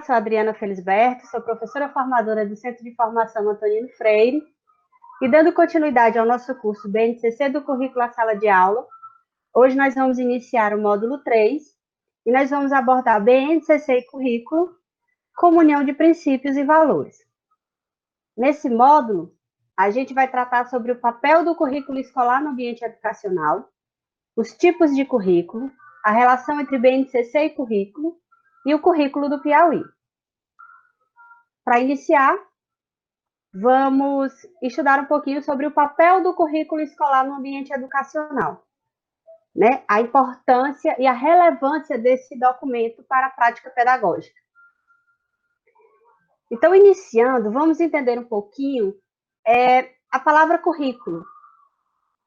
eu sou a Adriana Felisberto, sou professora formadora do Centro de Formação Antonino Freire, e dando continuidade ao nosso curso BNCC do Currículo à Sala de Aula, hoje nós vamos iniciar o módulo 3, e nós vamos abordar BNCC e currículo, comunhão de princípios e valores. Nesse módulo, a gente vai tratar sobre o papel do currículo escolar no ambiente educacional, os tipos de currículo, a relação entre BNCC e currículo, e o currículo do Piauí. Para iniciar, vamos estudar um pouquinho sobre o papel do currículo escolar no ambiente educacional, né? A importância e a relevância desse documento para a prática pedagógica. Então, iniciando, vamos entender um pouquinho a palavra currículo,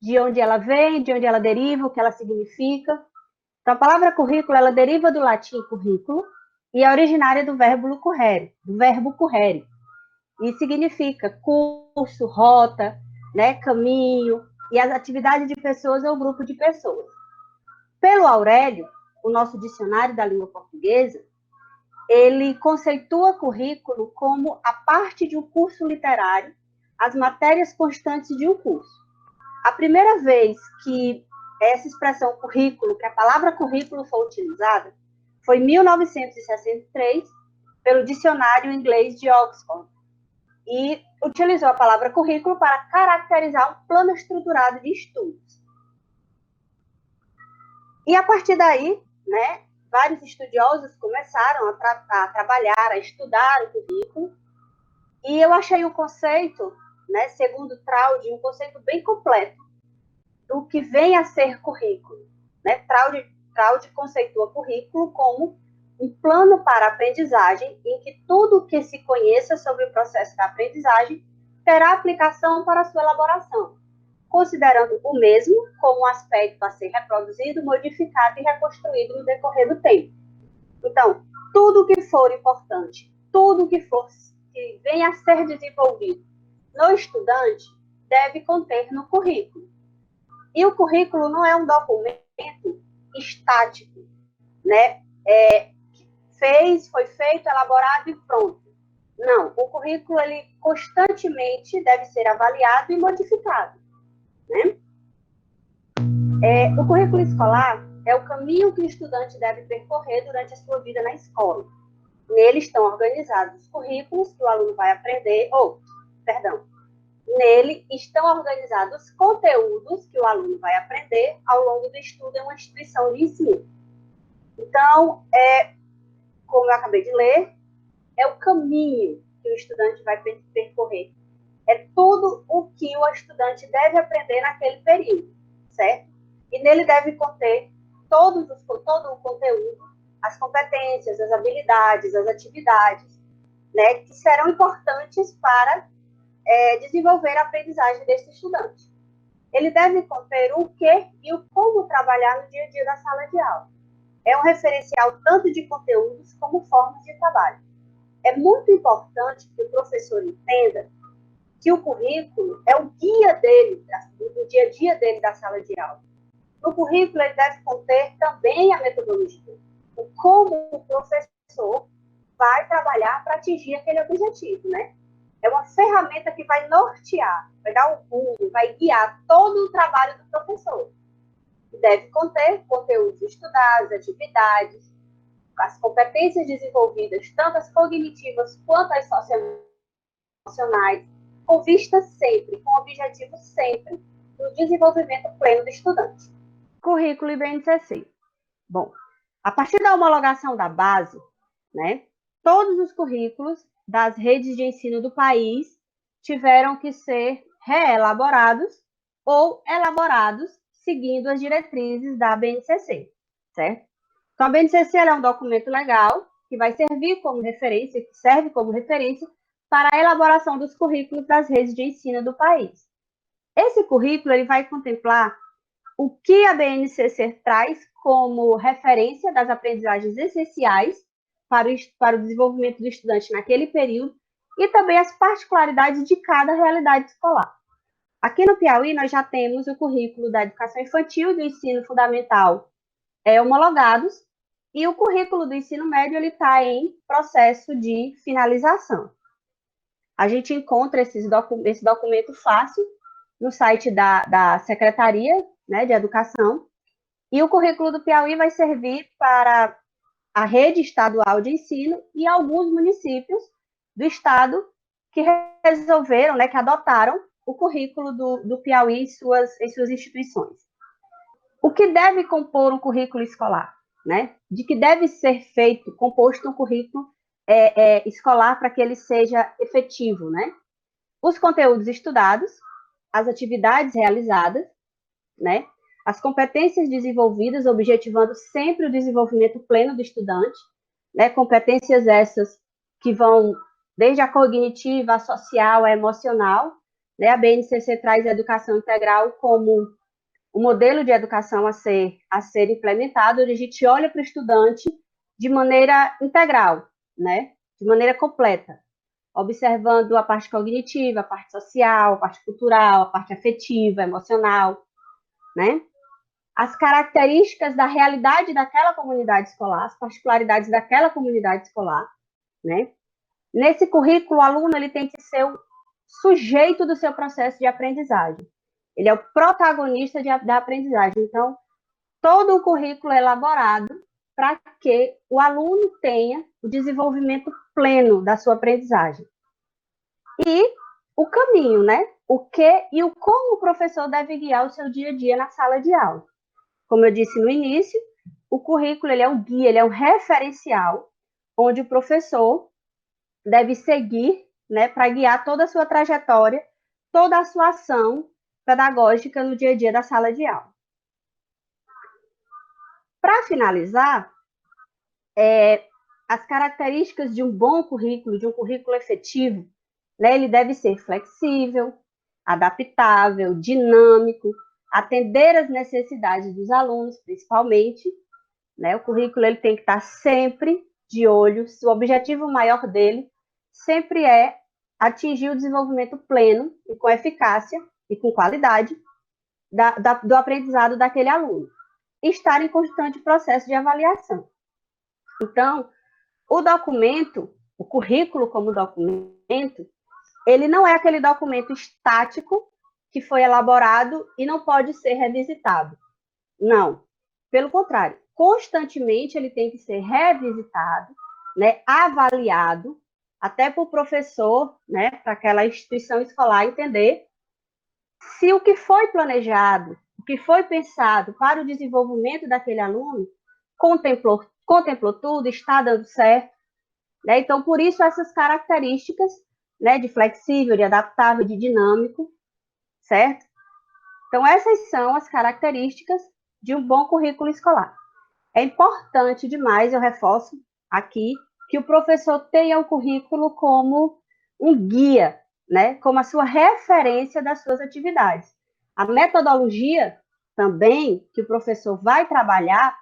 de onde ela vem, de onde ela deriva, o que ela significa. Então, a palavra currículo, ela deriva do latim currículo e é originária do verbo currere, e significa curso, rota, né, caminho, e as atividades de pessoas ou grupo de pessoas. Pelo Aurélio, o nosso dicionário da língua portuguesa, ele conceitua currículo como a parte de um curso literário, as matérias constantes de um curso. A primeira vez que essa expressão currículo, que a palavra currículo foi utilizada, foi em 1963, pelo dicionário inglês de Oxford, e utilizou a palavra currículo para caracterizar um plano estruturado de estudos. E a partir daí, né, vários estudiosos começaram a trabalhar, a estudar o currículo, e eu achei o conceito, né, segundo Traude, um conceito bem completo do que vem a ser currículo. Né? Traude conceitua currículo como um plano para a aprendizagem em que tudo o que se conheça sobre o processo da aprendizagem terá aplicação para a sua elaboração, considerando o mesmo como um aspecto a ser reproduzido, modificado e reconstruído no decorrer do tempo. Então, tudo que for importante, tudo que venha a ser desenvolvido no estudante, deve conter no currículo. E o currículo não é um documento estático, né? Foi feito, elaborado e pronto. Não, o currículo ele constantemente deve ser avaliado e modificado, né? O currículo escolar é o caminho que o estudante deve percorrer durante a sua vida na escola. Nele estão organizados os currículos que o aluno vai aprender, Nele estão organizados os conteúdos que o aluno vai aprender ao longo do estudo em uma instituição de ensino. Então, como eu acabei de ler, é o caminho que o estudante vai percorrer. É tudo o que o estudante deve aprender naquele período, certo? E nele deve conter todo o conteúdo, as competências, as habilidades, as atividades, né, que serão importantes para desenvolver a aprendizagem desse estudante. Ele deve conter o que e o como trabalhar no dia a dia da sala de aula. É um referencial tanto de conteúdos como formas de trabalho. É muito importante que o professor entenda que o currículo é o guia dele, do dia a dia dele da sala de aula. No currículo, ele deve conter também a metodologia, o como o professor vai trabalhar para atingir aquele objetivo, né? É uma ferramenta que vai nortear, vai dar um rumo, vai guiar todo o trabalho do professor. Deve conter conteúdos estudados, atividades, as competências desenvolvidas, tanto as cognitivas quanto as socioemocionais, com vista sempre, com objetivo sempre, do desenvolvimento pleno do estudante. Currículo e BNCC. Bom, a partir da homologação da base, né, todos os currículos das redes de ensino do país tiveram que ser reelaborados ou elaborados seguindo as diretrizes da BNCC, certo? Então, a BNCC é um documento legal que vai servir como referência, que serve como referência para a elaboração dos currículos das redes de ensino do país. Esse currículo ele vai contemplar o que a BNCC traz como referência das aprendizagens essenciais para o desenvolvimento do estudante naquele período e também as particularidades de cada realidade escolar. Aqui no Piauí, nós já temos o currículo da educação infantil e do ensino fundamental homologados, E o currículo do ensino médio ele está em processo de finalização. A gente encontra esse documento fácil no site da Secretaria, né, de Educação, e o currículo do Piauí vai servir para a rede estadual de ensino e alguns municípios do estado que resolveram, né, que adotaram o currículo do Piauí em suas instituições. O que deve compor um currículo escolar? Né? De que deve ser composto um currículo escolar para que ele seja efetivo, né? Os conteúdos estudados, as atividades realizadas, né? As competências desenvolvidas, objetivando sempre o desenvolvimento pleno do estudante, né? Competências essas que vão desde a cognitiva, a social, a emocional, né? A BNCC traz a educação integral como o modelo de educação a ser implementado, onde a gente olha para o estudante de maneira integral, né? De maneira completa, observando a parte cognitiva, a parte social, a parte cultural, a parte afetiva, emocional, né? As características da realidade daquela comunidade escolar, as particularidades daquela comunidade escolar, né? Nesse currículo, o aluno ele tem que ser o sujeito do seu processo de aprendizagem. Ele é o protagonista da aprendizagem. Então, todo o currículo é elaborado para que o aluno tenha o desenvolvimento pleno da sua aprendizagem. E o caminho, né? O que e o como o professor deve guiar o seu dia a dia na sala de aula. Como eu disse no início, o currículo ele é um guia, ele é um referencial, onde o professor deve seguir, né, para guiar toda a sua trajetória, toda a sua ação pedagógica no dia a dia da sala de aula. Para finalizar, as características de um bom currículo, de um currículo efetivo, né, ele deve ser flexível, adaptável, dinâmico, atender às necessidades dos alunos, principalmente, né? O currículo ele tem que estar sempre de olho, o objetivo maior dele sempre é atingir o desenvolvimento pleno e com eficácia e com qualidade do aprendizado daquele aluno. E estar em constante processo de avaliação. Então, o documento, o currículo como documento, ele não é aquele documento estático que foi elaborado e não pode ser revisitado. Não. Pelo contrário, constantemente ele tem que ser revisitado, né, avaliado, até para o professor, né, para aquela instituição escolar entender se o que foi planejado, o que foi pensado para o desenvolvimento daquele aluno contemplou tudo, está dando certo, né? Então, por isso, essas características, né, de flexível, de adaptável, de dinâmico, certo? Então, essas são as características de um bom currículo escolar. É importante demais, eu reforço aqui, que o professor tenha o currículo como um guia, né, como a sua referência das suas atividades. A metodologia também que o professor vai trabalhar,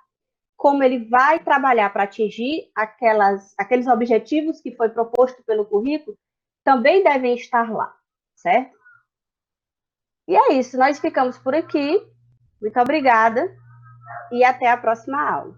como ele vai trabalhar para atingir aqueles objetivos que foi proposto pelo currículo, também devem estar lá, certo? E é isso, nós ficamos por aqui. Muito obrigada e até a próxima aula.